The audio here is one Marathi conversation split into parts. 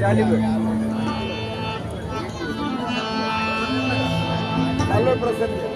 चालू प्रसन्न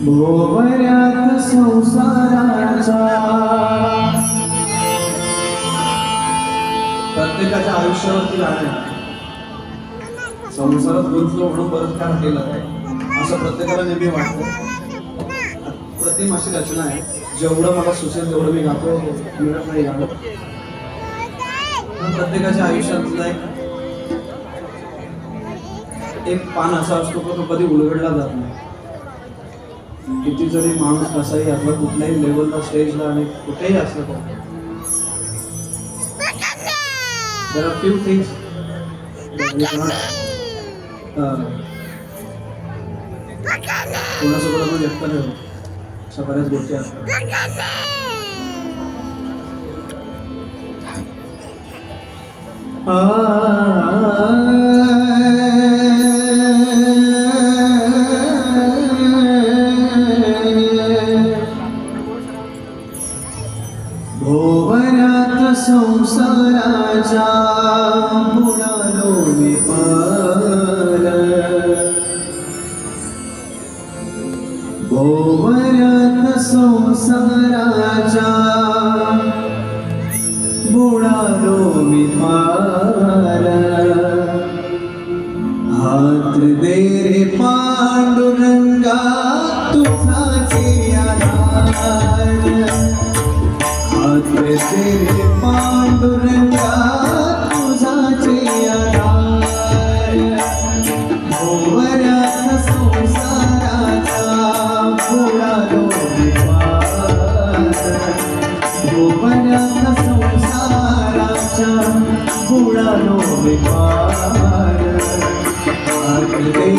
भोवऱ्यात संसाराचा प्रत्येकाच्या आयुष्यावरती गाणं आहे. संसारात गुंतलो म्हणून परत काय म्हटलेलं आहे असं प्रत्येकाला नेहमी वाटतं. प्रतिम अशी रचना आहे. जेवढं मला सुचेल तेवढं मी गातो, मिळत नाही गाणं. पण प्रत्येकाच्या आयुष्यातला एक पान असा असतो की तो कधी उलगडला जात नाही. किती जरी माणूस कसाही आपला कुठल्याही लेवलला स्टेजला आणि कुठेही असलं तर there are few things that we cannot कोणासोबत आपण व्यक्त नाही होत. अशा बऱ्याच गोष्टी असतात. भोवऱ्यात संसाराच्या बुडालो मी पार. भोवऱ्यात संसाराच्या बुडालो मी पार. हात दे रे पांडुरंगा तुझाचे आधार. हात दे रे पांडुरंगा तुझाचे आधार. भोवऱ्यात संसाराचा बुडालो मी पार. भोवऱ्यात संसाराचा बुडालो मी पार. हात दे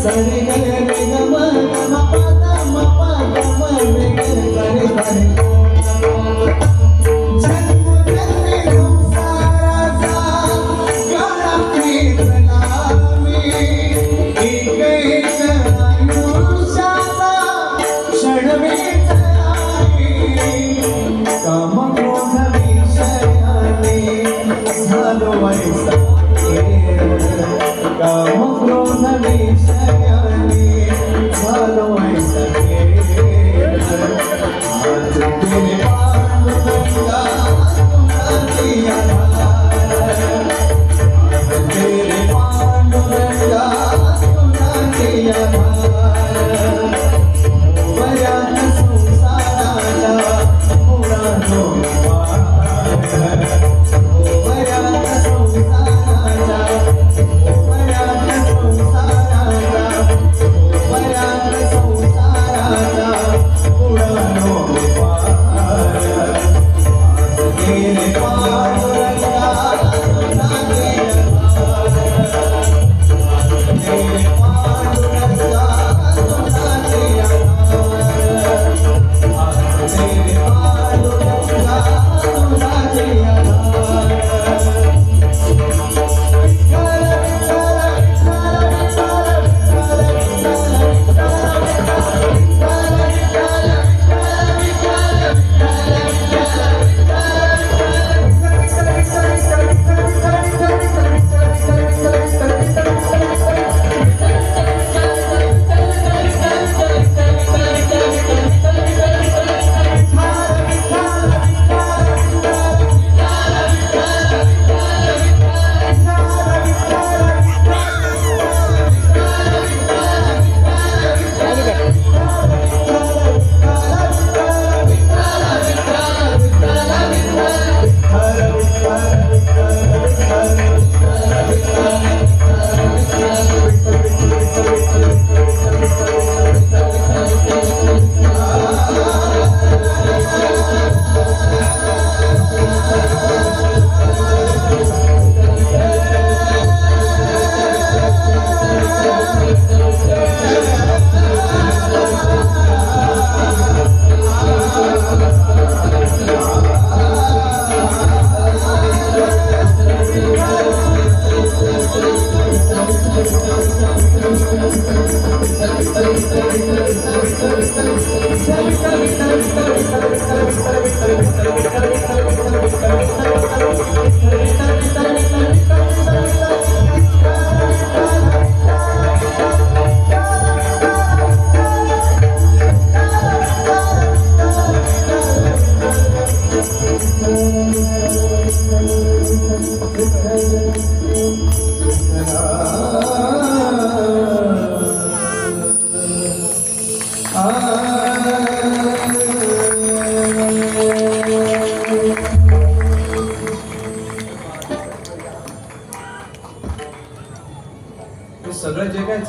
सरी ग रे ग म प द म प ग म रे ग सरी सरी जन्म जन्मी संसाराचा गाडा प्रीतला मी एक एक आयुष्याचा क्षण वेचला काम क्रोध विषयाने झालो वैसा काम क्रोध विषय